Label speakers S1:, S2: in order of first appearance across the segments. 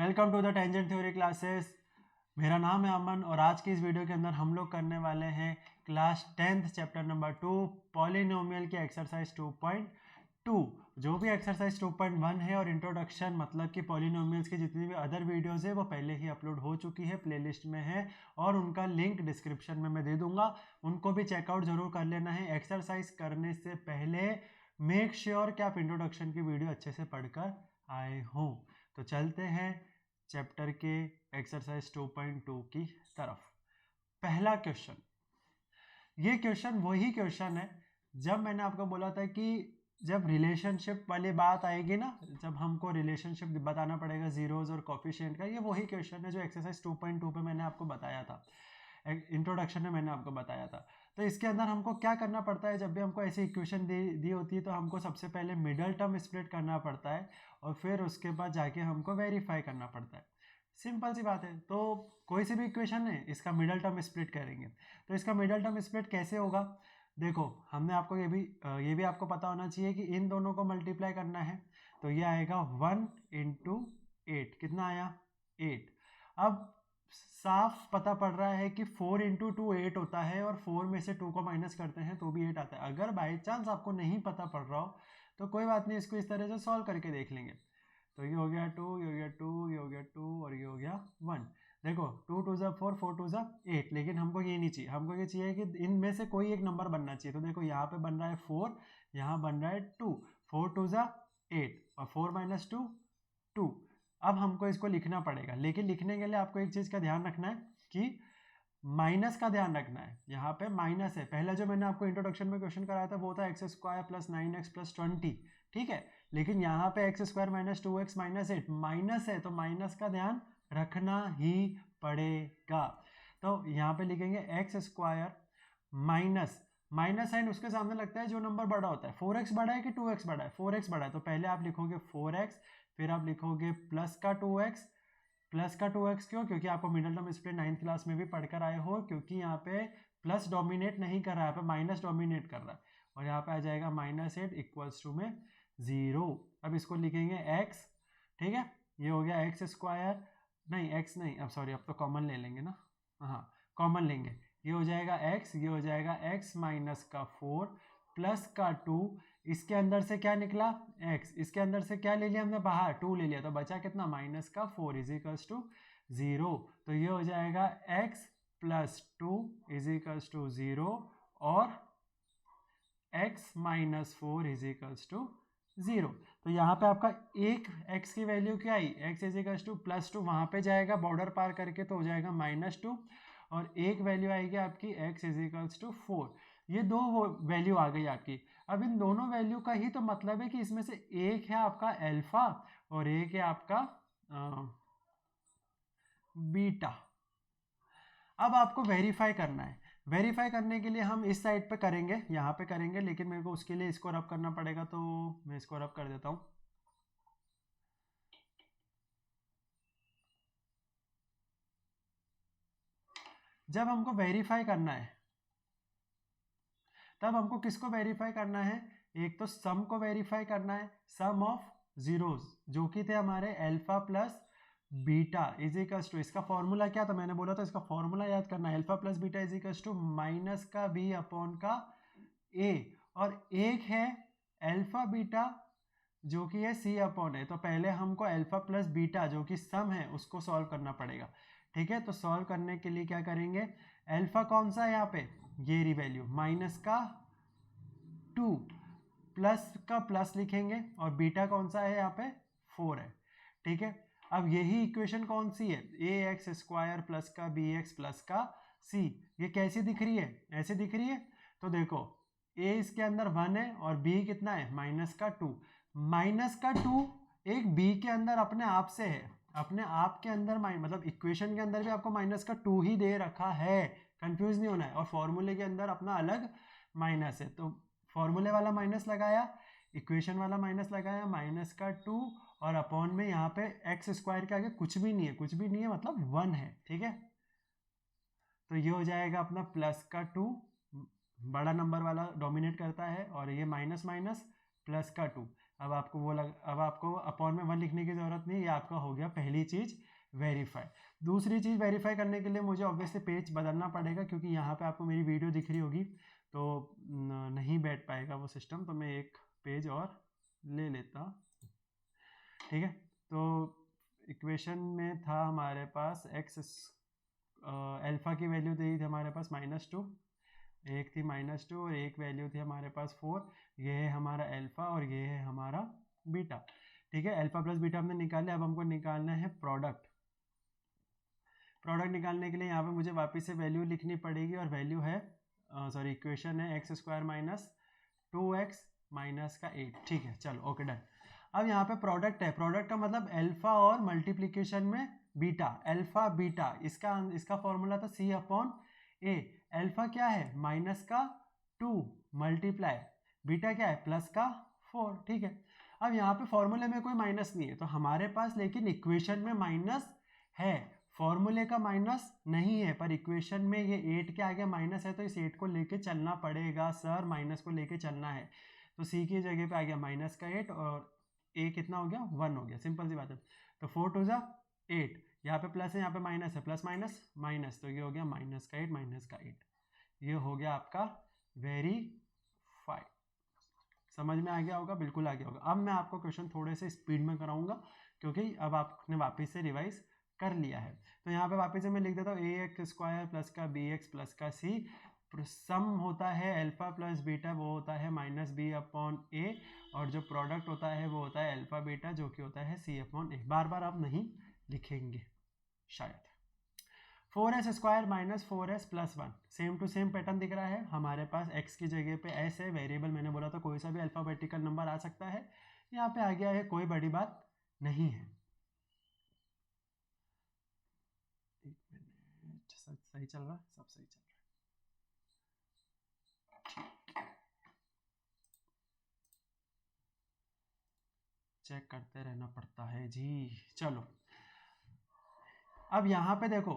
S1: Welcome to the tangent theory classes. मेरा नाम है अमन और आज की इस वीडियो के अंदर हम लोग करने वाले हैं class 10th chapter number 2 polynomial के एक्सरसाइज 2.2। जो भी एक्सरसाइज 2.1 है और इंट्रोडक्शन मतलब कि पॉलिनोमियल्स की जितनी भी अदर वीडियोस है वो पहले ही अपलोड हो चुकी है, प्लेलिस्ट में है और उनका लिंक डिस्क्रिप्शन में मैं दे दूंगा, उनको भी चेकआउट जरूर कर लेना है। एक्सरसाइज करने से पहले मेक श्योर कि आप इंट्रोडक्शन की वीडियो अच्छे से पढ़कर आए हों। तो चलते हैं चैप्टर के एक्सरसाइज 2.2 की तरफ। पहला क्वेश्चन, ये क्वेश्चन वही क्वेश्चन है जब मैंने आपको बोला था कि जब रिलेशनशिप वाली बात आएगी ना, जब हमको रिलेशनशिप बताना पड़ेगा जीरोज और कोफिशिएंट का, ये वही क्वेश्चन है जो एक्सरसाइज 2.2 पे मैंने आपको बताया था, इंट्रोडक्शन में मैंने आपको बताया था। तो इसके अंदर हमको क्या करना पड़ता है, जब भी हमको ऐसी इक्वेशन दी होती है तो हमको सबसे पहले मिडल टर्म स्प्लिट करना पड़ता है और फिर उसके बाद जाके हमको वेरीफाई करना पड़ता है। सिंपल सी बात है। तो कोई सी भी इक्वेशन है इसका मिडल टर्म स्प्लिट करेंगे, तो इसका मिडल टर्म स्प्लिट कैसे होगा, देखो हमने आपको ये भी आपको पता होना चाहिए कि इन दोनों को मल्टीप्लाई करना है। तो ये आएगा 1 × 8, कितना आया 8। अब साफ पता पड़ रहा है कि 4 × 2 8 होता है और 4 में से 2 को माइनस करते हैं तो भी 8 आता है। अगर बाई चांस आपको नहीं पता पड़ रहा हो तो कोई बात नहीं, इसको इस तरह से सॉल्व करके देख लेंगे। तो ये हो गया 2, ये हो गया 2, ये हो गया 2 और ये हो गया 1। देखो 2 2 ज़ा 4, 4 2 ज़ा 8, लेकिन हमको ये नहीं चाहिए, हमको ये चाहिए कि इनमें से कोई एक नंबर बनना चाहिए। तो देखो यहाँ पे बन रहा है 4, यहाँ बन रहा है 2, 4 2 ज़ा 8 और 4 - 2 2। अब हमको इसको लिखना पड़ेगा, लेकिन लिखने के लिए आपको एक चीज़ का ध्यान रखना है कि माइनस का ध्यान रखना है। यहाँ पे माइनस है। पहला जो मैंने आपको इंट्रोडक्शन में क्वेश्चन कराया था वो था x² + 9x + 20, ठीक है। लेकिन यहाँ पे x² - 2x - 8 माइनस है, तो माइनस का ध्यान रखना ही पड़ेगा। तो यहाँ पे लिखेंगे x² माइनस माइनस साइन उसके सामने लगता है जो नंबर बड़ा होता है। 4x बड़ा है कि 2x बड़ा है? 4x बड़ा है, तो पहले आप लिखोगे 4x, फिर आप लिखोगे प्लस का 2x। प्लस का 2x क्यों? क्योंकि आपको middle term split 9th class में भी पढ़कर आए हो, क्योंकि यहाँ पे प्लस डोमिनेट नहीं कर रहा है, यहाँ पे माइनस डोमिनेट कर रहा है। और यहाँ पे आ जाएगा -8 इक्वल्स टू में 0। अब इसको लिखेंगे x, ठीक है। ये हो गया x², नहीं x नहीं, अब सॉरी, अब तो कॉमन ले लेंगे ना, हाँ कॉमन लेंगे। ये हो जाएगा x, ये हो जाएगा x - 4 प्लस का 2, इसके अंदर से क्या निकला x, इसके अंदर से क्या ले लिया हमने बाहर, 2 ले लिया, तो बचा कितना -4 इजिकल्स टू 0। तो ये हो जाएगा x + 2 इजिकल्स टू 0 और x - 4 इजिकल्स टू 0। तो यहाँ पे आपका एक x की वैल्यू क्या आई, x इजिकल्स टू +2, वहाँ पे जाएगा बॉर्डर पार करके तो हो जाएगा -2, और एक वैल्यू आएगी आपकी x इजिकल्स टू 4। ये दो वैल्यू आ गई आपकी। अब इन दोनों वैल्यू का ही तो मतलब है कि इसमें से एक है आपका अल्फा और एक है आपका बीटा। अब आपको वेरीफाई करना है। वेरीफाई करने के लिए हम इस साइड पे करेंगे, यहाँ पे करेंगे, लेकिन मेरे को उसके लिए इसको रब करना पड़ेगा, तो मैं इसको रब कर देता हूँ। जब हमको वेरीफाई करना है तब हमको किसको वेरीफाई करना है, एक तो सम को वेरीफाई करना है, सम ऑफ जीरोस जो कि थे हमारे alpha plus beta is equals to, इसका फॉर्मूला क्या था मैंने बोला था, इसका फॉर्मूला याद करना है, alpha plus beta is equals to minus का बी अपॉन का ए, और एक है अल्फा बीटा जो कि है सी अपॉन है। तो पहले हमको अल्फा प्लस बीटा जो कि सम है उसको सॉल्व करना पड़ेगा, ठीक है। तो सॉल्व करने के लिए क्या करेंगे, अल्फा कौन सा है यहाँ पे, ये रही वैल्यू माइनस का 2, प्लस का प्लस लिखेंगे, और बीटा कौन सा है यहाँ पे 4 है, ठीक है। अब यही इक्वेशन कौन सी है, ax² प्लस का bx प्लस का c, ये कैसी दिख रही है, ऐसे दिख रही है। तो देखो a इसके अंदर 1 है और b कितना है -2, -2 एक b के अंदर अपने आप से है, अपने आप के अंदर मतलब इक्वेशन के अंदर भी आपको -2 ही दे रखा है, कंफ्यूज नहीं होना है। और फॉर्मूले के अंदर अपना अलग माइनस है, तो फॉर्मूले वाला माइनस लगाया, इक्वेशन वाला माइनस लगाया, -2 और अपॉन में यहाँ पे x² के आगे कुछ भी नहीं है, कुछ भी नहीं है मतलब 1 है, ठीक है। तो ये हो जाएगा अपना +2, बड़ा नंबर वाला डोमिनेट करता है, और ये माइनस माइनस +2, अब आपको अपॉन में 1 लिखने की ज़रूरत नहीं, ये आपका हो गया पहली चीज़ वेरीफाई। दूसरी चीज़ वेरीफाई करने के लिए मुझे ऑब्वियसली पेज बदलना पड़ेगा, क्योंकि यहाँ पे आपको मेरी वीडियो दिख रही होगी तो नहीं बैठ पाएगा वो सिस्टम, तो मैं एक पेज और ले लेता हूँ। ठीक है, तो इक्वेशन में था हमारे पास एक्स अल्फ़ा की वैल्यू दी थी हमारे पास -2, एक थी -2 और एक वैल्यू थी हमारे पास 4। ये है हमारा अल्फ़ा और ये है हमारा बीटा। ठीक है, अल्फ़ा प्लस बीटा हमने निकाले, अब हमको निकालना है प्रोडक्ट। प्रोडक्ट निकालने के लिए यहाँ पे मुझे वापस से वैल्यू लिखनी पड़ेगी, और वैल्यू है इक्वेशन है x² - 2x - 8। ठीक है, चलो ओके डन। अब यहाँ पे प्रोडक्ट है, प्रोडक्ट का मतलब अल्फा और मल्टीप्लिकेशन में बीटा, अल्फा बीटा, इसका फॉर्मूला था C/A। अल्फा क्या है -2 मल्टीप्लाई, बीटा क्या है +4। ठीक है, अब यहाँ पे फॉर्मूले में कोई माइनस नहीं है तो हमारे पास, लेकिन इक्वेशन में माइनस है, फॉर्मूले का माइनस नहीं है, पर इक्वेशन में ये 8 के आगे माइनस है, तो इस 8 को लेके चलना पड़ेगा सर, माइनस को लेके चलना है। तो सी की जगह पे आ गया -8 और ए कितना हो गया 1 हो गया, सिंपल सी बात है। तो 4 2 जा 8, यहाँ पे प्लस है यहाँ पे माइनस है, प्लस माइनस माइनस, तो ये हो गया -8 ये हो गया आपका वेरीफाई। समझ में आ गया होगा, बिल्कुल आ गया होगा। अब मैं आपको क्वेश्चन थोड़े से स्पीड में कराऊंगा, क्योंकि अब आपने वापस से रिवाइज कर लिया है। तो यहाँ पे वापस से मैं लिख देता हूँ ax² प्लस का bx प्लस का c, सम होता है अल्फा प्लस बीटा, वो होता है -b/a, और जो प्रोडक्ट होता है वो होता है अल्फा बीटा, जो कि होता है c/a। बार बार आप नहीं लिखेंगे शायद। 4s² - 4s + 1, same to same pattern दिख रहा है हमारे पास। x की जगह पे s है, वेरिएबल मैंने बोला था कोई सा भी अल्फाबेटिकल नंबर आ सकता है, यहाँ पे आ गया है, कोई बड़ी बात नहीं है। एक मिनट, सब सही चल रहा है, सब सही चल रहा है, चेक करते रहना पड़ता है जी। चलो अब यहाँ पे देखो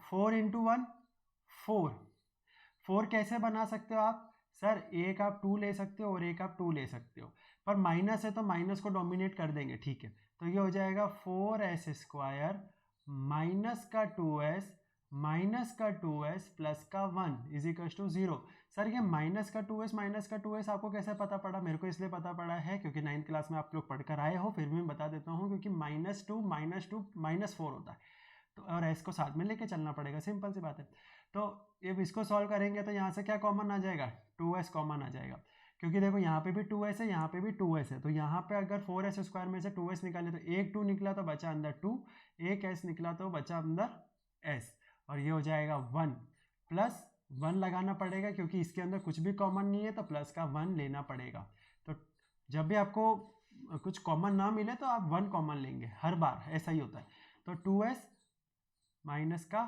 S1: 4 × 1 4 कैसे बना सकते हो आप सर, एक आप 2 ले सकते हो और एक आप 2 ले सकते हो, पर माइनस है तो माइनस को डोमिनेट कर देंगे। ठीक है, तो ये हो जाएगा 4s² माइनस का 2s माइनस का 2s प्लस का 1 = 0। सर ये माइनस का 2s आपको कैसे पता पड़ा? मेरे को इसलिए पता पड़ा है क्योंकि 9th क्लास में आप लोग पढ़कर आए हो, फिर भी मैं बता देता हूँ, क्योंकि -2 -4 होता है, तो और s को साथ में लेके चलना पड़ेगा, सिंपल सी बात है। तो अब इसको सॉल्व करेंगे तो यहाँ से क्या कॉमन आ जाएगा, 2s कॉमन आ जाएगा, क्योंकि देखो यहाँ पे भी 2s है, यहाँ पे भी 2s है, तो यहाँ पे अगर 4s² में से 2s निकाले तो एक 2 निकला तो बचा अंदर 2, एक s निकला तो बचा अंदर s, और ये हो जाएगा 1 प्लस 1 लगाना पड़ेगा, क्योंकि इसके अंदर कुछ भी कॉमन नहीं है तो प्लस का 1 लेना पड़ेगा। तो जब भी आपको कुछ कॉमन ना मिले तो आप 1 कॉमन लेंगे, हर बार ऐसा ही होता है। तो 2s माइनस का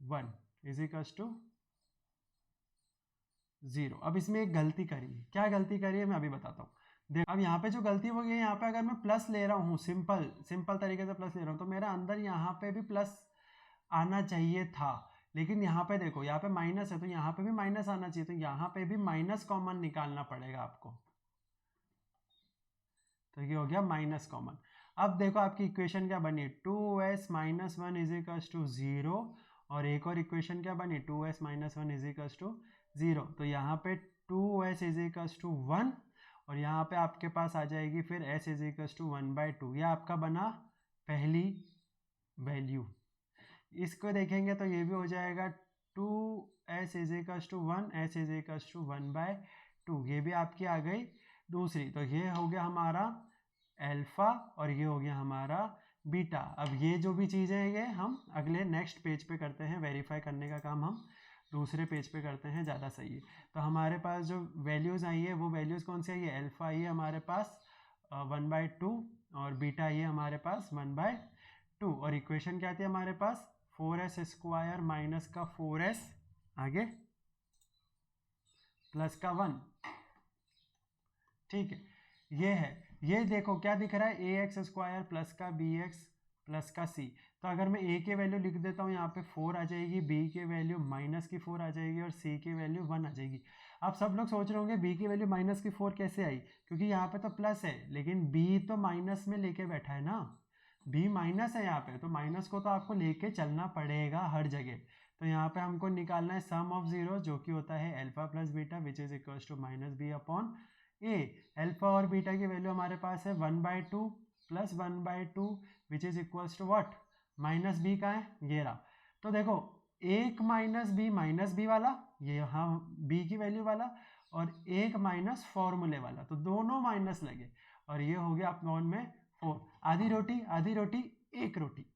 S1: 1 = 0। अब इसमें एक गलती करी है, क्या गलती करी है मैं अभी बताता हूँ। देख अब यहाँ पे जो गलती हो गई, यहाँ पे अगर मैं प्लस ले रहा हूँ, सिंपल तरीके से प्लस ले रहा हूँ, तो मेरा अंदर यहाँ पे भी प्लस आना चाहिए था, लेकिन यहाँ पे देखो यहाँ पे माइनस है तो यहाँ पे भी माइनस आना चाहिए, तो यहाँ पे भी माइनस कॉमन निकालना पड़ेगा आपको, तो ये हो गया माइनस कॉमन। अब देखो आपकी इक्वेशन क्या बनी, 2s - 1 = 0, और एक और इक्वेशन क्या बनी, 2s - 1 = 0। तो यहाँ पे 2s = 1, और यहाँ पे आपके पास आ जाएगी फिर s = 1/2, यह आपका बना पहली वैल्यू। इसको देखेंगे तो ये भी हो जाएगा 2s = 1, s = 1/2, ये भी आपकी आ गई दूसरी। तो ये हो गया हमारा अल्फा और ये हो गया हमारा बीटा। अब ये जो भी चीज़ें हैं ये हम अगले नेक्स्ट पेज पे करते हैं, वेरीफाई करने का काम हम दूसरे पेज पे करते हैं, ज़्यादा सही है। तो हमारे पास जो वैल्यूज़ आई है वो वैल्यूज़ कौन सी आई है, अल्फा आई है हमारे पास 1/2 और बीटा आई है हमारे पास 1/2, और इक्वेशन क्या थी हमारे पास 4s² माइनस का 4s आगे प्लस का 1। ठीक है, ये है, ये देखो क्या दिख रहा है ax² प्लस का bx प्लस का c, तो अगर मैं a के वैल्यू लिख देता हूँ यहाँ पे 4 आ जाएगी, b के वैल्यू -4 आ जाएगी और c की वैल्यू 1 आ जाएगी। अब सब लोग सोच रहे होंगे b की वैल्यू -4 कैसे आई, क्योंकि यहाँ पे तो प्लस है लेकिन b तो माइनस में लेके बैठा है ना, b माइनस है यहाँ पे, तो माइनस को तो आपको लेके चलना पड़ेगा हर जगह। तो यहाँ पे हमको निकालना है सम ऑफ जीरो जो कि होता है alpha plus beta which is equals to -b/a। Alpha और बीटा की वैल्यू हमारे पास है 1/2 plus 1/2 which is equals to what, -b का है ये रहा। तो देखो एक -b वाला ये यहाँ b की वैल्यू वाला और एक माइनस फॉर्मूले वाला, तो दोनों माइनस लगे और ये हो गया अपॉन में 4। आधी रोटी एक रोटी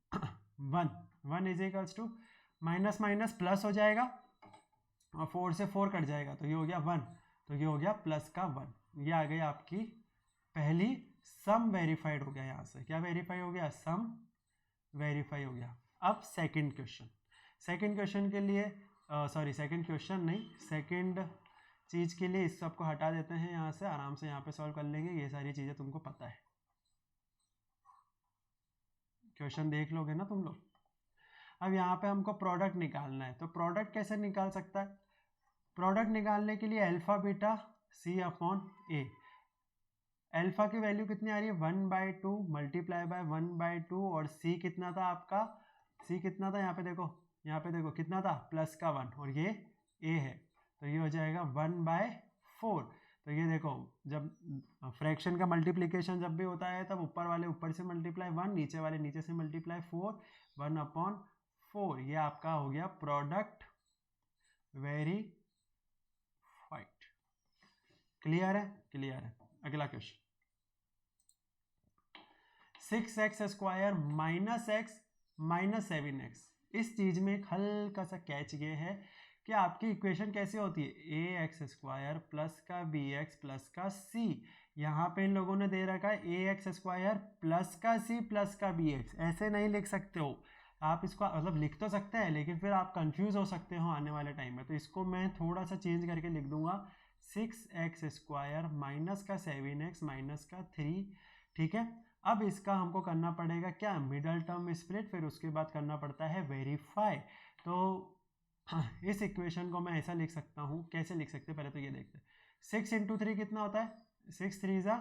S1: 1 is equals to minus minus plus हो जाएगा और 4 से 4 कट जाएगा तो ये हो गया 1, तो ये हो गया प्लस का 1। ये आ गई आपकी पहली सम वेरीफाइड हो गया, यहाँ से क्या वेरीफाई हो गया, सम वेरीफाई हो गया। अब सेकंड क्वेश्चन के लिए सेकंड क्वेश्चन नहीं, सेकंड चीज़ के लिए इस सबको हटा देते हैं यहाँ से, आराम से यहाँ पे सॉल्व कर लेंगे, ये सारी चीज़ें तुमको पता है, क्वेश्चन देख लोगे ना तुम लोग। अब यहाँ पे हमको प्रोडक्ट निकालना है, तो प्रोडक्ट कैसे निकाल सकता है, प्रोडक्ट निकालने के लिए अल्फा बीटा c/a, अल्फा की वैल्यू कितनी आ रही है 1/2 मल्टीप्लाई बाय 1/2 और c कितना था आपका, c कितना था यहाँ पे देखो कितना था प्लस का 1 और ये a है, तो ये हो जाएगा 1/4। तो ये देखो जब फ्रैक्शन का मल्टीप्लिकेशन जब भी होता है तब ऊपर वाले ऊपर से मल्टीप्लाई 1, नीचे वाले नीचे से मल्टीप्लाई 4, 1/4, ये आपका हो गया प्रोडक्ट वेरीफाइड। क्लियर है। अगला क्वेश्चन 6x² - x - 7x। इस चीज में एक हल्का सा कैच ये है कि आपकी इक्वेशन कैसे होती है, ax² प्लस का bx प्लस का c। यहाँ पे इन लोगों ने दे रखा है ax² प्लस का c प्लस का bx, ऐसे नहीं लिख सकते हो आप इसको, मतलब लिख तो सकते हैं लेकिन फिर आप कंफ्यूज हो सकते हो आने वाले टाइम में, तो इसको मैं थोड़ा सा चेंज करके लिख दूंगा 6x² माइनस का 7x माइनस का 3, ठीक है। अब इसका हमको करना पड़ेगा क्या, मिडल टर्म स्प्लिट, फिर उसके बाद करना पड़ता है वेरीफाई। तो इस इक्वेशन को मैं ऐसा लिख सकता हूँ, कैसे लिख सकते हैं पहले तो ये देखते हैं, 6 × 3 कितना होता है, 6 3 ज़ा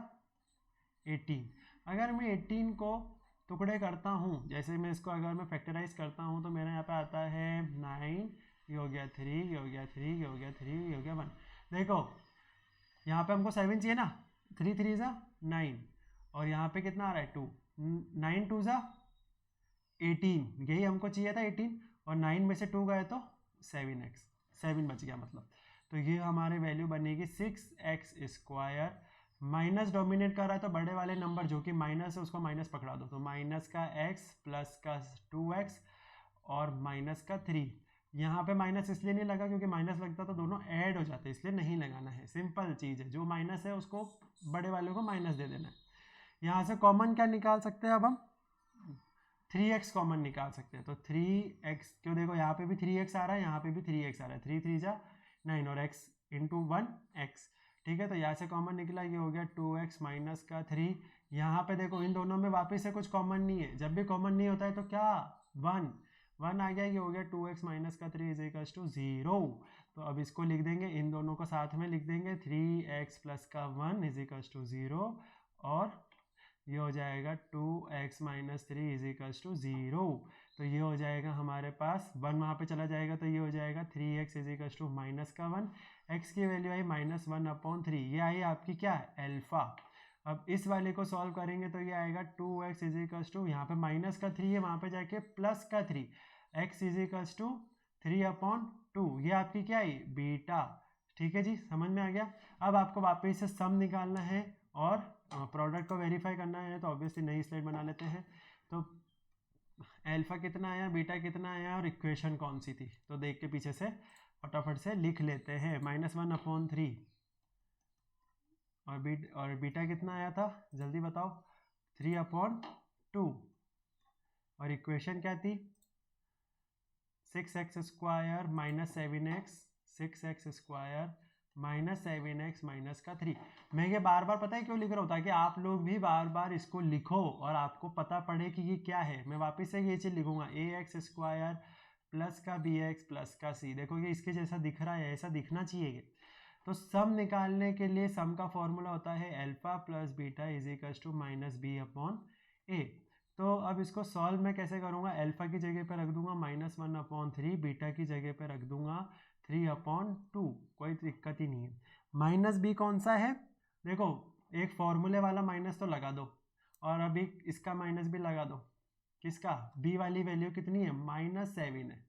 S1: 18। अगर मैं 18 को टुकड़े करता हूँ, जैसे मैं इसको अगर मैं फैक्टराइज करता हूँ तो मेरे यहाँ पे आता है 9, ये हो गया 3, ये हो गया 3, ये हो गया 3, ये हो गया 1। देखो यहाँ पे हमको 7 चाहिए ना, 3 3 ज़ा 9 और यहाँ पे कितना आ रहा है 2, 9 2 ज़ा 18, यही हमको चाहिए था 18 और 9 में से 2 गए तो 7 बच गया मतलब। तो ये हमारे वैल्यू बनेगी 6x² माइनस डोमिनेट कर रहा है तो बड़े वाले नंबर जो कि माइनस है उसको माइनस पकड़ा दो, तो माइनस का x प्लस का 2x और माइनस का 3। यहाँ पे माइनस इसलिए नहीं लगा क्योंकि माइनस लगता तो दोनों ऐड हो जाते, इसलिए नहीं लगाना है, सिंपल चीज़ है, जो माइनस है उसको बड़े वाले को माइनस दे देना है। यहाँ से कॉमन क्या निकाल सकते हैं, अब हम 3x कॉमन निकाल सकते हैं, तो 3x क्यों, देखो यहाँ पे भी 3x आ रहा है, यहाँ पे भी 3x आ रहा है, 3 3 जा 9 और x इंटू 1x, ठीक है। तो यहाँ से कॉमन निकला, ये हो गया 2x माइनस का 3। यहाँ पे देखो इन दोनों में वापस से कुछ कॉमन नहीं है, जब भी कॉमन नहीं होता है तो क्या 1 आ गया, ये हो गया 2x माइनस का 3 इज इक्वल्स टू 0। तो अब इसको लिख देंगे, इन दोनों को साथ में लिख देंगे, 3x प्लस का 1 इज इक्वल्स टू 0 और ये हो जाएगा 2x minus 3 is equals to 0। तो ये हो जाएगा हमारे पास 1 वहाँ पे चला जाएगा तो ये हो जाएगा 3x is equals to minus का 1, x की वैल्यू आई -1/3, ये आई आपकी क्या है अल्फा। अब इस वाले को सॉल्व करेंगे तो ये आएगा 2x इज इक्वल्स टू, यहाँ पे माइनस का 3 है वहाँ पे जाके प्लस का 3, x इज इक्वल्स टू 3/2, ये आपकी क्या आई बीटा, ठीक है जी, समझ में आ गया। अब आपको वापस से सम निकालना है और प्रोडक्ट को वेरीफाई करना है, तो ऑब्वियसली नई स्लाइड बना लेते हैं। तो अल्फा कितना आया, बीटा कितना आया और इक्वेशन कौन सी थी, तो देख के पीछे से फटाफट से लिख लेते हैं, -1/3 और बीटा कितना आया था जल्दी बताओ, 3/2 और इक्वेशन क्या थी 6x² - 7x, 6x² -7x-3। मैं ये बार बार पता है क्यों लिख रहा हूँ, ताकि आप लोग भी बार बार इसको लिखो और आपको पता पड़े कि ये क्या है। मैं वापस से ये चीज़ लिखूंगा, ax² प्लस का bx प्लस का c। देखो ये इसके जैसा दिख रहा है, ऐसा दिखना चाहिए ये। तो सम निकालने के लिए सम का फॉर्मूला होता है alpha plus beta is equals to -b/a। तो अब इसको सॉल्व मैं कैसे करूँगा, अल्फा की जगह पे रख दूंगा -1/3, बीटा की जगह पे रख दूंगा 3/2। कोई दिक्कत ही नहीं है। माइनस बी कौन सा है, देखो एक फॉर्मूले वाला माइनस तो लगा दो और अभी इसका माइनस भी लगा दो। किसका, बी वाली वैल्यू कितनी है, -7 है।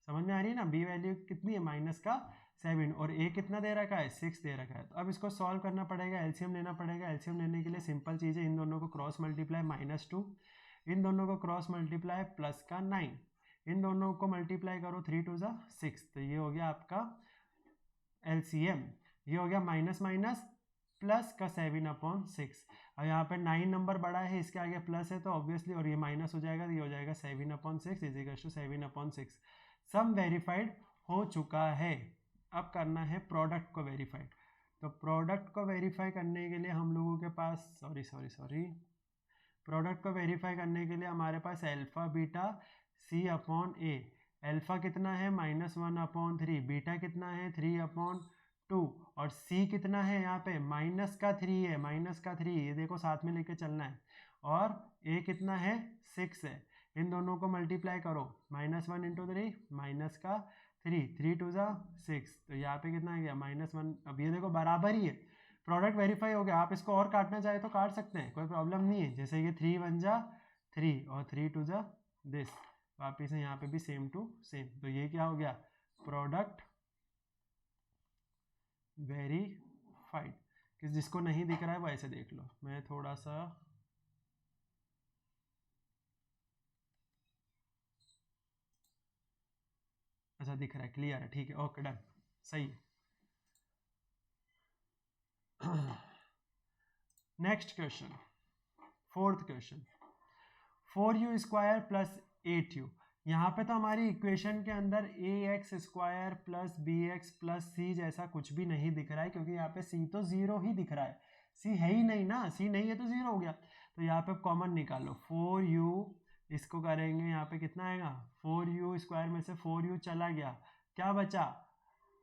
S1: समझ में आ रही है ना, बी वैल्यू कितनी है, -7, और ए कितना दे रखा है, 6 दे रखा है। तो अब इसको सॉल्व करना पड़ेगा, एलसीएम लेना पड़ेगा। एलसीएम लेने के लिए सिंपल चीज़ है, इन दोनों को क्रॉस मल्टीप्लाई -2, इन दोनों को क्रॉस मल्टीप्लाई प्लस का 9, इन दोनों को मल्टीप्लाई करो 3 2 6। तो ये हो गया आपका एलसीएम, ये हो गया माइनस माइनस प्लस का 7/6। अब यहाँ पे 9 नंबर बड़ा है, इसके आगे प्लस है तो ऑब्वियसली, और ये माइनस हो जाएगा तो ये हो जाएगा 7/6 is equal to 7/6। Sum verified हो चुका है। अब करना है प्रोडक्ट को वेरीफाइड। तो प्रोडक्ट को वेरीफाई करने के लिए हम लोगों के पास प्रोडक्ट को वेरीफाई करने के लिए हमारे पास अल्फा बीटा c/a। अल्फा कितना है -1/3, बीटा कितना है 3/2, और c कितना है यहाँ पे -3 है, -3, ये देखो साथ में लेके चलना है, और a कितना है 6 है। इन दोनों को मल्टीप्लाई करो, -1 × 3 -3 2 6। तो यहाँ पे कितना आ गया -1। अब ये देखो बराबर ही है, प्रोडक्ट वेरीफाई हो गया। आप इसको और काटना चाहे तो काट सकते हैं, कोई प्रॉब्लम नहीं है। जैसे ये 3 1 3 और 3 2 दिस, वापिस से यहाँ पे भी सेम टू सेम। तो ये क्या हो गया, प्रोडक्ट वेरीफाइड। जिसको नहीं दिख रहा है वो ऐसे देख लो, मैं थोड़ा सा अच्छा दिख रहा है, क्लियर है, ठीक है, ओके डन, सही है। Next question, fourth question, 4u² plus 8u। यहाँ पे तो हमारी इक्वेशन के अंदर ax² plus bx plus c जैसा कुछ भी नहीं दिख रहा है, क्योंकि यहाँ पे c तो 0 ही दिख रहा है, c है ही नहीं ना, c नहीं है तो 0 हो गया। तो यहाँ पे कॉमन निकालो, 4u, इसको करेंगे यहाँ पे कितना आएगा, 4u² में से 4u चला गया, क्या बचा,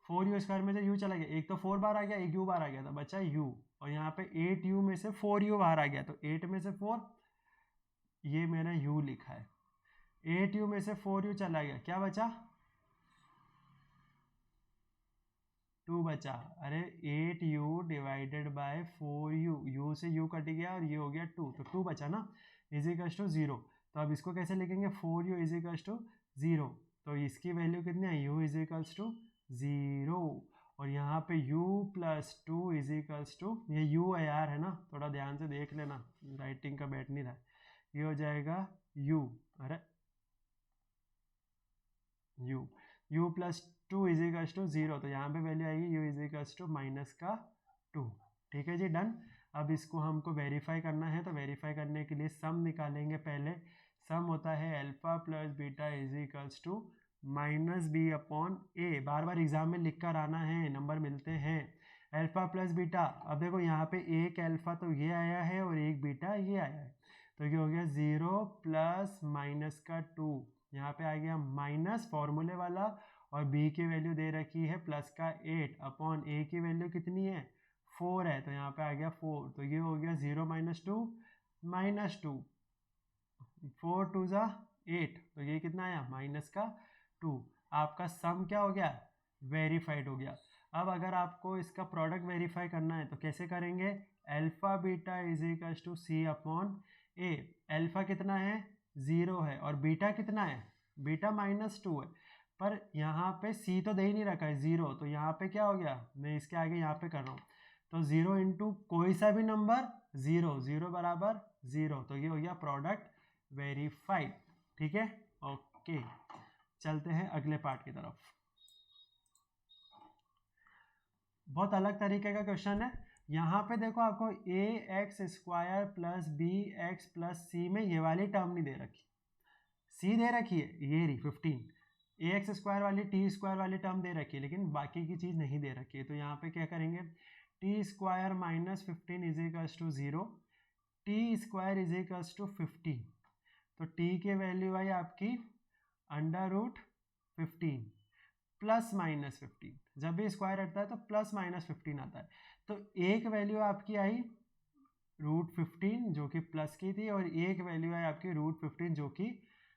S1: 4u² में से u चला गया, एक तो 4 बार आ गया, एक u बार आ गया, तो बचा u। और यहाँ पे 8u में से 4u बाहर आ गया, तो 8 में से 4, ये मैंने u लिखा है, 8u में से 4u चला गया, क्या बचा, 2 बचा। अरे 8u divided by 4u, u से u कट गया और ये हो गया 2, तो 2 बचा ना, इज इक्वल टू 0। तो अब इसको कैसे लिखेंगे, 4u इज इक्वल टू 0। तो इसकी वैल्यू कितनी है, u इज इक्वल टू 0। और यहाँ पे u plus 2 is equals to, ये u है यार, है ना, थोड़ा ध्यान से देख लेना, राइटिंग का बैठ नहीं रहा है। ये हो जाएगा u, अरे u plus 2 is equals to 0। तो यहाँ पे वैल्यू आएगी u इज इक्वल्स टू -2। ठीक है जी, डन। अब इसको हमको वेरीफाई करना है, तो वेरीफाई करने के लिए सम निकालेंगे पहले। सम होता है alpha plus beta is equals to -b/a। बार बार एग्जाम में लिख कर आना है, नंबर मिलते हैं। अल्फा प्लस बीटा, अब देखो यहाँ पे एक अल्फा तो ये आया है और एक बीटा ये आया है, तो ये हो गया 0 प्लस -2, यहाँ पे आ गया माइनस फॉर्मूले वाला, और b की वैल्यू दे रखी है +8/a की वैल्यू कितनी है 4 है, तो यहाँ पे आ गया 4। तो ये हो गया 0 - 2 -2, 4 2 8, तो ये कितना आया -2। आपका सम क्या हो गया, वेरीफाइड हो गया। अब अगर आपको इसका प्रोडक्ट वेरीफाई करना है तो कैसे करेंगे, alpha beta is equal to c/a। Alpha कितना है 0 है, और बीटा कितना है, बीटा -2 है, पर यहाँ पे c तो दे ही नहीं रखा है 0, तो यहाँ पे क्या हो गया, मैं इसके आगे यहाँ पे कर रहा हूँ, तो 0 इंटू कोई सा भी नंबर 0, 0 बराबर 0, तो ये हो गया प्रोडक्ट वेरीफाइड। ठीक है, ओके, चलते हैं अगले पार्ट की तरफ। बहुत अलग तरीके का क्वेश्चन है। यहाँ पे देखो आपको ax² plus bx plus c में ये वाली टर्म नहीं दे रखी, c दे रखी है, ये रही 15, ए एक्स स्क्वायर वाली टी स्क्वायर वाली टर्म दे रखी है लेकिन बाकी की चीज़ नहीं दे रखी है, तो यहाँ पे क्या करेंगे, T square minus 15 is equals to 0, T square is equals to 15, तो टी की वैल्यू आई आपकी अंडर रूट 15 प्लस माइनस 15, जब भी स्क्वायर हटता है तो प्लस माइनस 15 आता है, तो एक वैल्यू आपकी आई रूट 15 जो कि प्लस की थी और एक वैल्यू आई आपकी रूट 15 जो कि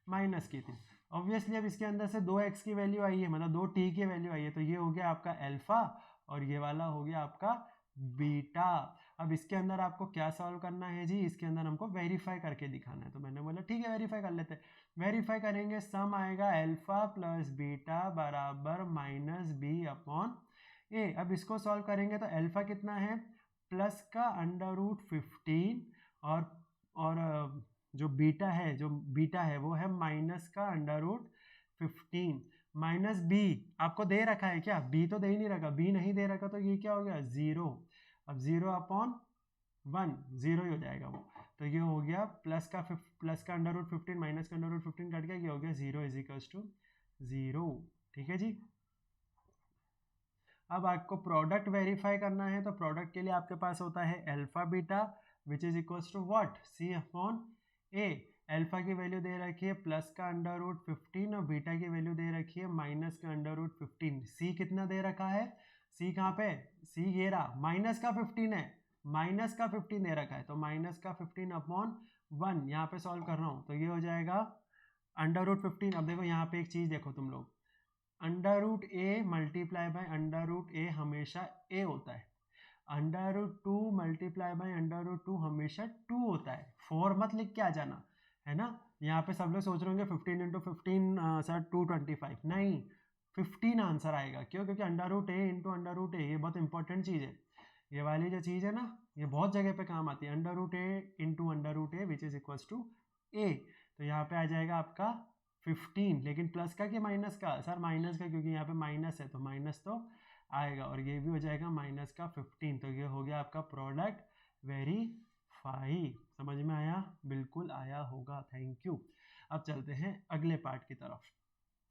S1: माइनस की थी। ऑब्वियसली अब इसके अंदर से 2x की वैल्यू आई है, मतलब 2t की वैल्यू आई है, तो ये हो गया आपका अल्फा और ये वाला हो गया आपका बीटा। अब इसके अंदर आपको क्या सॉल्व करना है जी, इसके अंदर हमको वेरीफाई करके दिखाना है, तो मैंने बोला ठीक है वेरीफाई कर लेते हैं। वेरीफाई करेंगे, सम आएगा अल्फा प्लस बीटा बराबर माइनस बी अपॉन ए। अब इसको सॉल्व करेंगे तो अल्फा कितना है, प्लस का अंडर रूट 15 और जो बीटा है वो है माइनस का अंडर रूट 15 माइनस बी आपको दे रखा है क्या, बी तो दे ही नहीं रखा, बी नहीं दे रखा तो ये क्या हो गया 0, अब 0 अपॉन 1 0 ही हो जाएगा वो, तो ये हो गया प्लस का अंडर रूट 15 माइनस का अंडर रूट 15 कट गया, ये हो गया 0 इज इक्वल्स टू 0। ठीक है जी। अब आपको प्रोडक्ट वेरीफाई करना है, तो प्रोडक्ट के लिए आपके पास होता है alpha beta which is equals to what, C upon A. Alpha की वैल्यू दे रखी है प्लस का अंडर रूट 15 और बीटा की वैल्यू दे रखी है माइनस का अंडर रूट 15। सी कितना दे रखा है, सी कहाँ पे, सी ये रहा, माइनस का 15 है, माइनस का 15 दे रखा है, तो माइनस का 15 अपॉन 1 यहाँ पे सॉल्व कर रहा हूँ, तो ये हो जाएगा अंडर रूट 15। अब देखो यहाँ पे एक चीज़ देखो तुम लोग, under root A multiply by under root A हमेशा ए होता है, under root 2 multiply by under root 2 हमेशा 2 होता है, 4 मत लिख के आ जाना, है ना। यहाँ पे सब लोग सोच रहे होंगे 15 इंटू 15 सर 225, नहीं 15 आंसर आएगा, क्यों, क्योंकि under root A into under root ए ये बहुत इंपॉर्टेंट चीज़ है, ये वाली जो चीज़ है ना ये बहुत जगह पे काम आती है, under root A into under root A which is equals to A, तो यहाँ पे आ जाएगा आपका 15, लेकिन प्लस का कि माइनस का, सर माइनस का, क्योंकि यहाँ पे माइनस है तो माइनस तो आएगा, और ये भी हो जाएगा माइनस का 15, तो ये हो गया आपका प्रोडक्ट वेरीफाई। समझ में आया, बिल्कुल आया होगा, थैंक यू। अब चलते हैं अगले पार्ट की तरफ।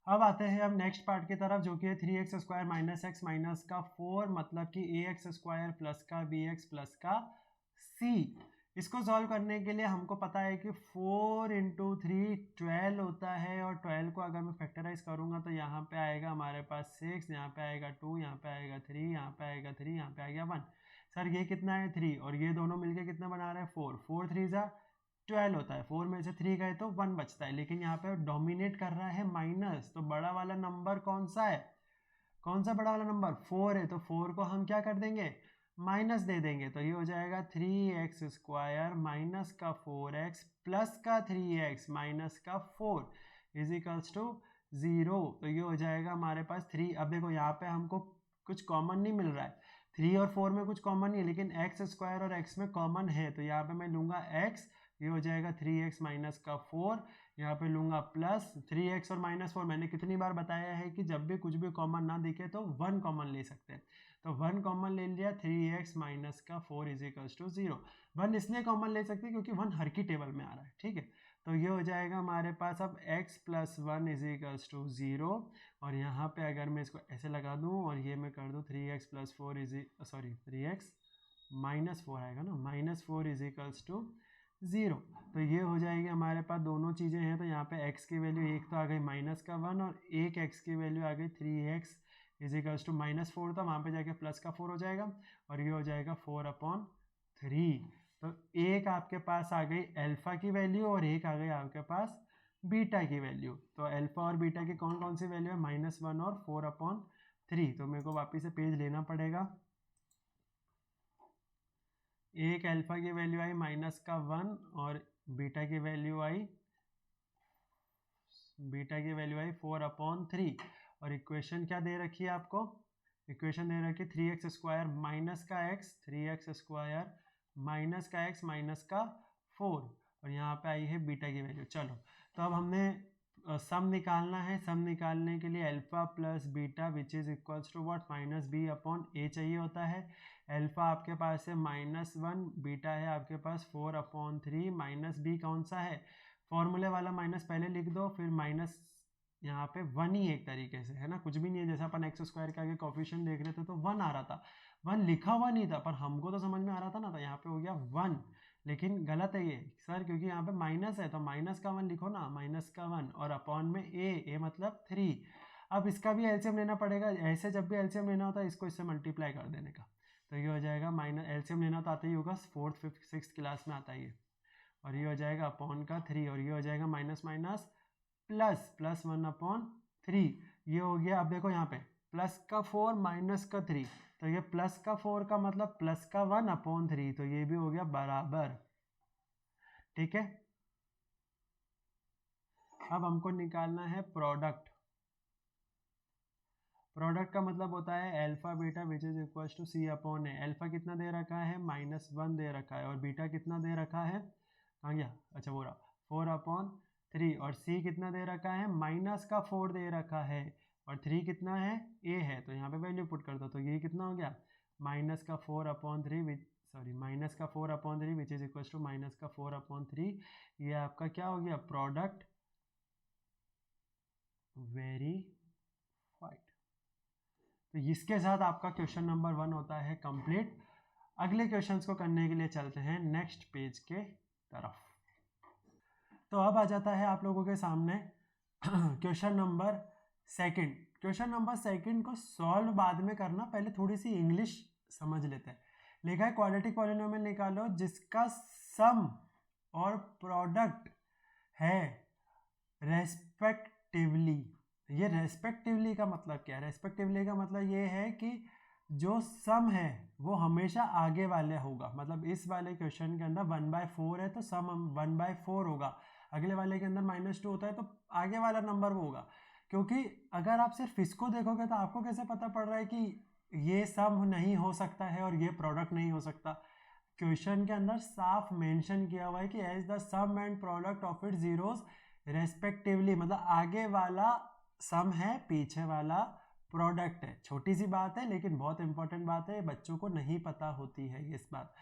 S1: अब आते हैं अब नेक्स्ट पार्ट की तरफ, जो कि है 3x square minus x minus का 4, मतलब कि ax स्क्वायर प्लस का bx प्लस का c। इसको सॉल्व करने के लिए हमको पता है कि 4 इंटू 3 12 होता है, और 12 को अगर मैं फैक्टराइज करूंगा तो यहाँ पे आएगा हमारे पास 6, यहाँ पे आएगा 2, यहाँ पे आएगा 3, यहाँ पे आएगा 3, यहाँ पे आएगा 1। सर ये कितना है 3, और ये दोनों मिलके कितना बना रहे हैं 4, 4 3 जा 12 होता है, 4 में से 3 गए तो 1 बचता है, लेकिन यहाँ पे डोमिनेट कर रहा है माइनस, तो बड़ा वाला नंबर कौन सा है, कौन सा बड़ा वाला नंबर 4 है, तो 4 को हम क्या कर देंगे माइनस दे देंगे, तो ये हो जाएगा 3x स्क्वायर माइनस का 4x प्लस का 3x माइनस का 4 इज इक्वल्स टू 0, तो ये हो जाएगा हमारे पास 3। अब देखो यहाँ पे हमको कुछ कॉमन नहीं मिल रहा है, 3 और 4 में कुछ कॉमन नहीं है, लेकिन एक्स स्क्वायर और x में कॉमन है, तो यहाँ पे मैं लूँगा x, ये हो जाएगा 3x माइनस का 4, यहाँ पे लूँगा प्लस 3x और माइनस 4। मैंने कितनी बार बताया है कि जब भी कुछ भी कॉमन ना दिखे तो 1 कॉमन ले सकते हैं, तो 1 कॉमन ले लिया, 3x माइनस का 4 इज इक्वल्स टू 0। 1 इसलिए कॉमन ले सकते हैं क्योंकि 1 हर की टेबल में आ रहा है, ठीक है। तो ये हो जाएगा हमारे पास अब x plus 1 is equals to 0, और यहाँ पे अगर मैं इसको ऐसे लगा दूँ और ये मैं कर दूँ 3x प्लस 4 3x माइनस 4 आएगा ना, माइनस 4 इज इक्वल्स टू 0, तो ये हो जाएगी हमारे पास दोनों चीज़ें हैं, तो यहाँ पे x की वैल्यू एक तो आ गई माइनस का 1, और एक x की वैल्यू आ गई 3x is equals to minus 4 था, वहाँ पे जाके प्लस का 4 हो जाएगा, और ये हो जाएगा 4/3। तो एक आपके पास आ गई अल्फा की वैल्यू और एक आ गई आपके पास बीटा की वैल्यू। तो अल्फा और बीटा की कौन कौन सी वैल्यू है, -1 और 4/3। तो मेरे को वापस से पेज लेना पड़ेगा। एक अल्फा की वैल्यू आई -1 और बीटा की वैल्यू आई 4/3। और इक्वेशन क्या दे रखी है आपको, इक्वेशन दे रखी है 3x स्क्वायर माइनस का x, 3x स्क्वायर माइनस का x माइनस का 4, और यहाँ पे आई है बीटा की वैल्यू। चलो तो अब हमने सम निकालना है, सम निकालने के लिए alpha plus beta which is equals to what -b/a चाहिए होता है। अल्फा आपके पास है -1, बीटा है आपके पास 4/3, -b कौन सा है, फॉर्मूले वाला माइनस पहले लिख दो, फिर माइनस यहाँ पे 1 ही एक तरीके से है ना, कुछ भी नहीं है। जैसे अपन एक्स स्क्वायर के आगे कोफिशिएंट देख रहे थे तो 1 आ रहा था, 1 लिखा हुआ नहीं था पर हमको तो समझ में आ रहा था ना, तो यहाँ पे हो गया 1। लेकिन गलत है ये सर, क्योंकि यहाँ पे माइनस है, तो माइनस का 1 लिखो ना, माइनस का 1 और अपॉन में ए मतलब 3। अब इसका भी एलसीएम लेना पड़ेगा। ऐसे जब भी एलसीएम लेना होता है इसको इससे मल्टीप्लाई कर देने का, तो ये हो जाएगा माइनस, एलसीएम लेना तो आता ही होगा, 4th 5th 6th क्लास में आता ही है। और ये हो जाएगा अपॉन का 3 और ये हो जाएगा माइनस माइनस प्लस, प्लस 1/3 ये हो गया। अब देखो यहाँ पे प्लस का 4 माइनस का 3, तो ये प्लस का 4 का मतलब प्लस का 1/3, तो ये भी हो गया बराबर। ठीक है, अब हमको निकालना है प्रोडक्ट। प्रोडक्ट का मतलब होता है alpha beta which is equal to C upon A. Alpha कितना दे रखा है, -1 दे रखा है, और बीटा कितना दे रखा है, कहाँ गया, अच्छा वो रहा 4/3, और सी कितना दे रखा है, -4 दे रखा है, और 3 कितना है, ए है, तो यहाँ पे वैल्यू पुट कर दो, तो ये कितना हो गया, -4/3 विच -4/3 विच इज इक्वल टू -4/3। ये आपका क्या हो गया, प्रोडक्ट वेरीफाइड। तो इसके साथ आपका क्वेश्चन नंबर 1 होता है कंप्लीट। अगले क्वेश्चंस को करने के लिए चलते हैं नेक्स्ट पेज के तरफ। तो अब आ जाता है आप लोगों के सामने क्वेश्चन नंबर 2। क्वेश्चन नंबर 2 को सॉल्व बाद में करना, पहले थोड़ी सी इंग्लिश समझ लेते हैं। लिखा है क्वाड्रेटिक पॉलिनोमियल निकालो जिसका सम और प्रोडक्ट है रेस्पेक्टिवली। ये रेस्पेक्टिवली का मतलब क्या है, रेस्पेक्टिवली का मतलब ये है कि जो सम है वो हमेशा आगे वाले होगा। मतलब इस वाले क्वेश्चन के अंदर 1/4 है तो सम 1/4 होगा, अगले वाले के अंदर -2 होता है तो आगे वाला नंबर वो होगा। क्योंकि अगर आप सिर्फ इसको देखोगे तो आपको कैसे पता पड़ रहा है कि ये सम नहीं हो सकता है और ये प्रोडक्ट नहीं हो सकता। क्वेश्चन के अंदर साफ मेंशन किया हुआ है कि as the sum and product of it zeros respectively, मतलब आगे वाला सम है पीछे वाला प्रोडक्ट है। छोटी सी बात है लेकिन बहुत इंपॉर्टेंट बात है, बच्चों को नहीं पता होती है इस बात,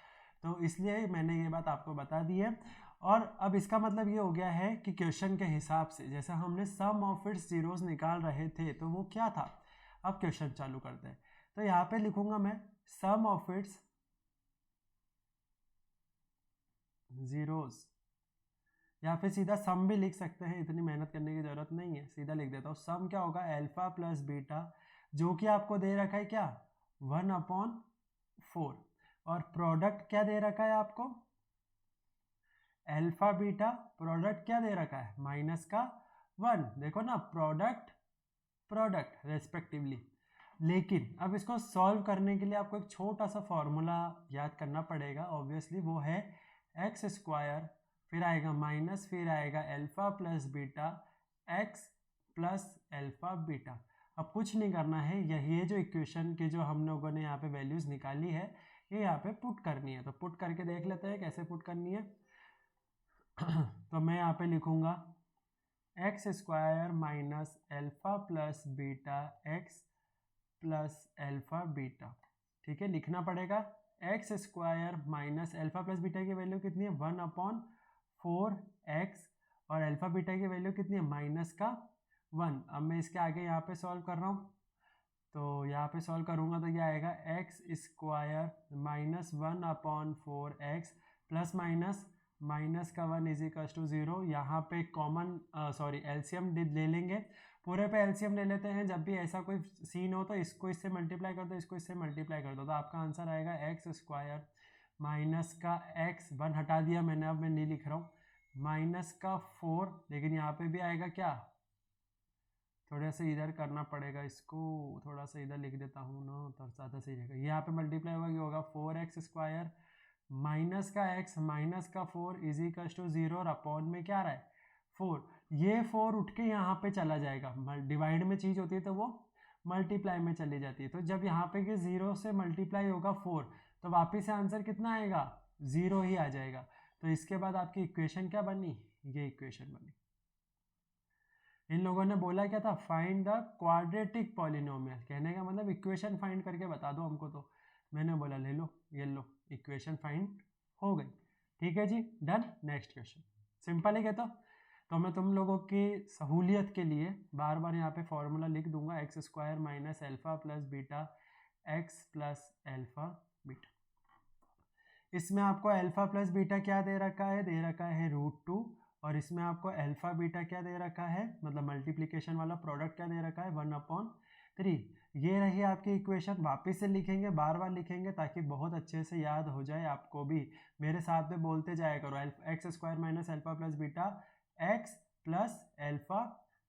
S1: तो इसलिए मैंने ये बात आपको बता दी है। और अब इसका मतलब ये हो गया है कि क्वेश्चन के हिसाब से जैसा हमने सम ऑफ इट्स जीरोस निकाल रहे थे तो वो क्या था। अब क्वेश्चन चालू करते हैं, तो यहाँ पे लिखूंगा मैं सम ऑफ इट्स जीरोस, या फिर सीधा सम भी लिख सकते हैं, इतनी मेहनत करने की जरूरत नहीं है, सीधा लिख देता हूँ। सम क्या होगा, अल्फा प्लस बीटा, जो कि आपको दे रखा है क्या, 1/4, और प्रोडक्ट क्या दे रखा है आपको, अल्फा बीटा, प्रोडक्ट क्या दे रखा है, -1। देखो ना, प्रोडक्ट प्रोडक्ट रेस्पेक्टिवली। लेकिन अब इसको सॉल्व करने के लिए आपको एक छोटा सा फॉर्मूला याद करना पड़ेगा, ऑब्वियसली वो है x², फिर आएगा माइनस, फिर आएगा alpha plus beta x plus alpha beta. अब कुछ नहीं करना है, ये जो इक्वेशन के जो हम लोगों ने यहाँ पे वैल्यूज निकाली है ये यहाँ पे पुट करनी है। तो पुट करके देख लेते हैं कैसे पुट करनी है। तो मैं यहाँ पे लिखूंगा x² minus alpha plus beta x plus alpha beta. ठीक है, लिखना पड़ेगा x² minus alpha plus beta की वैल्यू कितनी है, 1/4x, और अल्फा बीटा की वैल्यू कितनी है, -1। अब मैं इसके आगे यहाँ पे सॉल्व कर रहा हूँ, तो यहाँ पे सॉल्व करूँगा तो क्या आएगा, x² minus 1/4x plus minus minus का 1 इज इक्वल टू 0। यहाँ पे कॉमन एलसीएम ले लेंगे, पूरे पे एलसीएम ले लेते हैं। जब भी ऐसा कोई सीन हो तो इसको इससे मल्टीप्लाई कर दो, इसको इससे मल्टीप्लाई कर दो, तो आपका आंसर आएगा x² माइनस का x, 1 हटा दिया मैंने, अब मैं नहीं लिख रहा हूँ, माइनस का 4, लेकिन यहाँ पे भी आएगा क्या, थोड़ा सा इधर करना पड़ेगा इसको, थोड़ा सा इधर लिख देता हूँ ना तो ज़्यादा सही रहेगा। यहाँ पे मल्टीप्लाई होगा 4x² माइनस का x माइनस का 4 इज इक्वल टू 0, और अपॉन में क्या रहा है 4। ये 4 उठ के यहाँ पे चला जाएगा, डिवाइड में चीज़ होती है तो वो मल्टीप्लाई में चली जाती है। तो जब यहाँ पे कि 0 से मल्टीप्लाई होगा 4 तो वापिस से आंसर कितना आएगा, 0 ही आ जाएगा। तो इसके बाद आपकी इक्वेशन क्या बनी, ये इक्वेशन बनी। इन लोगों ने बोला क्या था, फाइंड द क्वाड्रेटिक पॉलिनोमियल, कहने का मतलब इक्वेशन फाइंड करके बता दो हमको। तो मैंने बोला ले लो, ये लो, इक्वेशन फाइंड हो गई। ठीक है जी, डन। नेक्स्ट क्वेश्चन, सिंपल है क्या, तो तो मैं तुम लोगों की सहूलियत के लिए बार बार यहाँ पे फॉर्मूला लिख दूंगा, x square minus alpha plus beta X plus alpha beta. इसमें आपको अल्फा प्लस बीटा क्या दे रखा है, दे रखा है √2, और इसमें आपको अल्फा बीटा क्या दे रखा है, मतलब मल्टीप्लिकेशन वाला प्रोडक्ट क्या दे रखा है, 1/3। ये रही आपकी इक्वेशन। वापस से लिखेंगे, बार बार लिखेंगे ताकि बहुत अच्छे से याद हो जाए आपको भी। मेरे साथ में बोलते जाया करो, x square minus alpha plus beta X plus alpha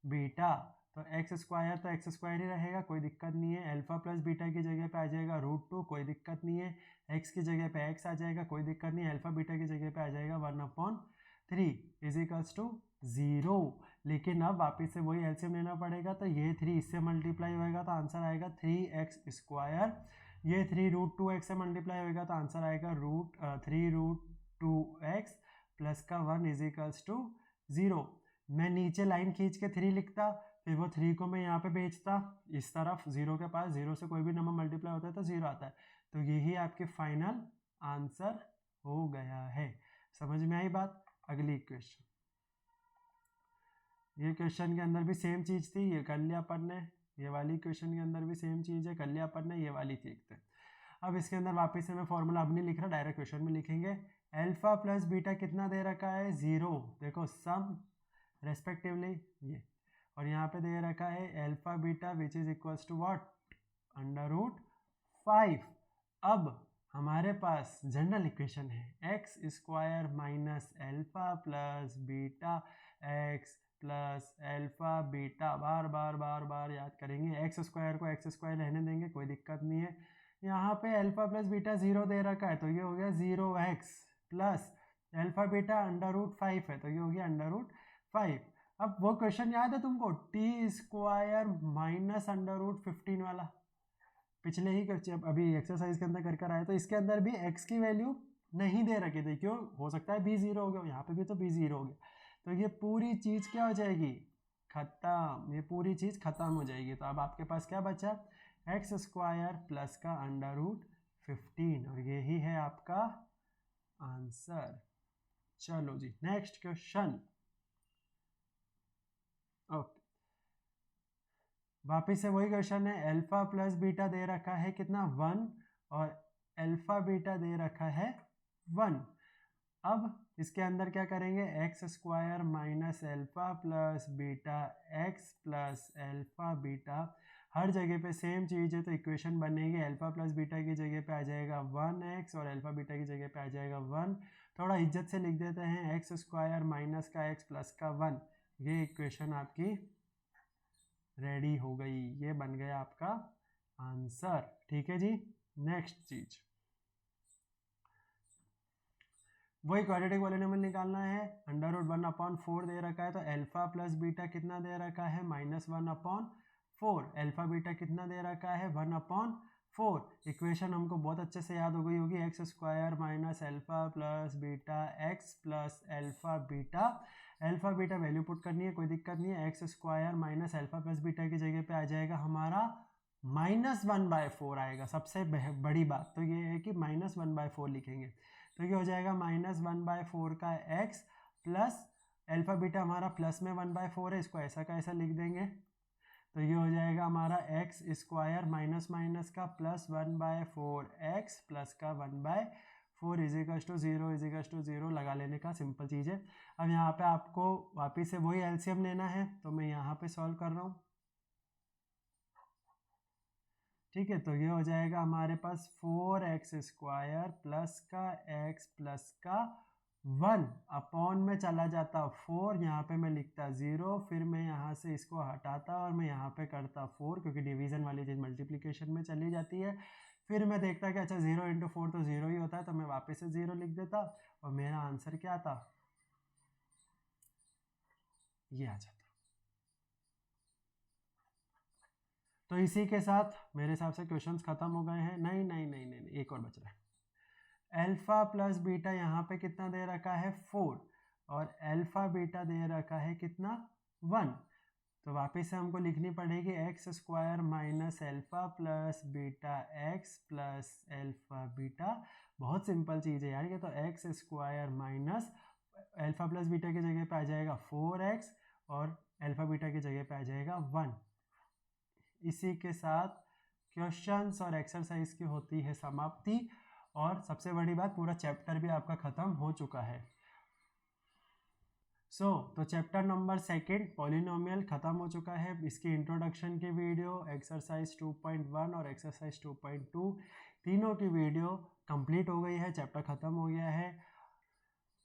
S1: beta. तो एक्स स्क्वायर तो एक्स स्क्वायर ही रहेगा, कोई दिक्कत नहीं है। अल्फा प्लस बीटा की जगह पे आ जाएगा √2, कोई दिक्कत नहीं है। एक्स की जगह पे एक्स आ जाएगा, कोई दिक्कत नहीं है। अल्फा बीटा की जगह पे आ जाएगा 1/3 इज इक्वल्स टू 0। लेकिन अब वापिस से वही एलसीएम लेना पड़ेगा, तो ये 3 इससे मल्टीप्लाई होएगा तो आंसर आएगा 3x स्क्वायर। ये 3 √2x से मल्टीप्लाई होएगा तो आंसर आएगा 3√2x प्लस का 1 इज इक्वल्स टू 0। मैं नीचे लाइन खींच के 3 लिखता, फिर वो 3 को मैं यहाँ पे भेजता इस तरफ 0 के पास। 0 से कोई भी नंबर मल्टीप्लाई होता है तो 0 आता है। तो यही आपके फाइनल आंसर हो गया है। समझ में आई बात? अगली क्वेश्चन। ये क्वेश्चन के अंदर भी सेम चीज़ थी, ये कर लिया अपन ने। ये वाली क्वेश्चन के अंदर भी सेम चीज़ है, कर लिया अपन ने। ये वाली देखते हैं। अब इसके अंदर वापस से मैं फॉर्मूला अब नहीं लिख रहा, डायरेक्ट क्वेश्चन में लिखेंगे। अल्फा प्लस बीटा कितना दे रखा है, 0। देखो सम रेस्पेक्टिवली ये, और यहाँ पे दे रखा है alpha beta which is equals to what, √5। अब हमारे पास जनरल इक्वेशन है X square minus alpha plus beta X plus alpha beta. बार बार बार बार याद करेंगे। एक्स स्क्वायर को एक्स स्क्वायर रहने देंगे, कोई दिक्कत नहीं है। यहाँ पे अल्फा प्लस बीटा 0 दे रखा है, तो ये हो गया 0x प्लस अल्फा बीटा √5 है, तो ये हो गया √5। अब वो क्वेश्चन याद है तुमको, टी स्क्वायर माइनस √15 वाला, पिछले ही अभी एक्सरसाइज के अंदर कर आए। तो इसके अंदर भी x की वैल्यू नहीं दे रखी थी, क्यों? हो सकता है b 0 हो गया, यहाँ पे भी तो b 0 हो गया। तो ये पूरी चीज़ क्या हो जाएगी, खत्म। ये पूरी चीज़ खत्म हो जाएगी। तो अब आपके पास क्या बचा, एक्स स्क्वायर प्लस का √15, और यही है आपका आंसर। चलो जी, नेक्स्ट क्वेश्चन। ओके, वापिस से वही क्वेश्चन है। अल्फा प्लस बीटा दे रखा है कितना, 1, और अल्फा बीटा दे रखा है 1। अब इसके अंदर क्या करेंगे, X square minus alpha plus beta X plus alpha beta. हर जगह पे सेम चीज़ है, तो इक्वेशन बनेगी। अल्फा प्लस बीटा की जगह पे आ जाएगा 1x, और अल्फा बीटा की जगह पे आ जाएगा 1। थोड़ा इज्जत से लिख देते हैं, एक्स स्क्वायर माइनस का एक्स प्लस का 1। ये इक्वेशन आपकी रेडी हो गई, ये बन गया आपका आंसर। ठीक है जी। नेक्स्ट चीज, वही क्वाड्रेटिक पॉलिनोमियल निकालना है। √1/4 दे रखा है, तो अल्फा प्लस बीटा कितना दे रखा है, -1/4। अल्फा बीटा कितना दे रखा है, 1/4। इक्वेशन हमको बहुत अच्छे से याद हो गई होगी, x square minus alpha plus beta X plus alpha beta. Alpha beta value put करनी है, कोई दिक्कत नहीं है। X square minus alpha plus beta की जगह पे आ जाएगा हमारा -1/4 आएगा। सबसे बड़ी बात तो ये है कि -1/4 लिखेंगे, तो ये हो जाएगा -1/4 का x प्लस अल्फा बीटा हमारा प्लस में 1/4 है, इसको ऐसा का ऐसा लिख देंगे। तो ये हो जाएगा हमारा एक्स स्क्वायर माइनस माइनस का प्लस 1/4 एक्स प्लस का 1/4 इज इक्वल टू 0 लगा लेने का, सिंपल चीज़ है। अब यहाँ पे आपको वापिस से वही एलसीएम लेना है, तो मैं यहाँ पे सॉल्व कर रहा हूँ। ठीक है, तो ये हो जाएगा हमारे पास 4x स्क्वायर प्लस का x प्लस का 1 अपॉन में चला जाता 4, यहाँ पे मैं लिखता 0, फिर मैं यहाँ से इसको हटाता और मैं यहाँ पे करता 4, क्योंकि डिवीज़न वाली चीज़ मल्टीप्लिकेशन में चली जाती है। फिर मैं देखता कि अच्छा 0 × 4 तो 0 ही होता है, तो मैं वापस से 0 लिख देता और मेरा आंसर क्या आता, ये आ जाता। तो इसी के साथ मेरे हिसाब से क्वेश्चंस खत्म हो गए हैं। नहीं नहीं नहीं नहीं, नहीं, एक और बच रहा है। अल्फा प्लस बीटा यहाँ पे कितना दे रखा है, 4, और अल्फा बीटा दे रखा है कितना, 1। तो वापस से हमको लिखनी पड़ेगी x square minus alpha plus beta X plus alpha beta. बहुत सिंपल चीज़ है यार ये तो। X square minus alpha plus beta की जगह पे आ जाएगा 4x और अल्फ़ा बीटा की जगह पे आ जाएगा 1। इसी के साथ क्वेश्चंस और एक्सरसाइज की होती है समाप्ति, और सबसे बड़ी बात, पूरा चैप्टर भी आपका ख़त्म हो चुका है। तो चैप्टर नंबर 2 पॉलिनोमियल ख़त्म हो चुका है। इसकी इंट्रोडक्शन की वीडियो, एक्सरसाइज 2.1 और एक्सरसाइज 2.2 तीनों की वीडियो कंप्लीट हो गई है, चैप्टर ख़त्म हो गया है।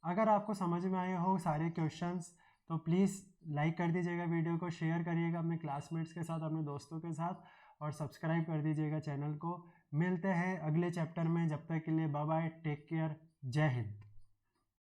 S1: अगर आपको समझ में आए हो सारे क्वेश्चंस तो प्लीज़ लाइक कर दीजिएगा, वीडियो को शेयर करिएगा अपने क्लासमेट्स के साथ, अपने दोस्तों के साथ, और सब्सक्राइब कर दीजिएगा चैनल को। मिलते हैं अगले चैप्टर में, जब तक के लिए बाय बाय, टेक केयर, जय हिंद।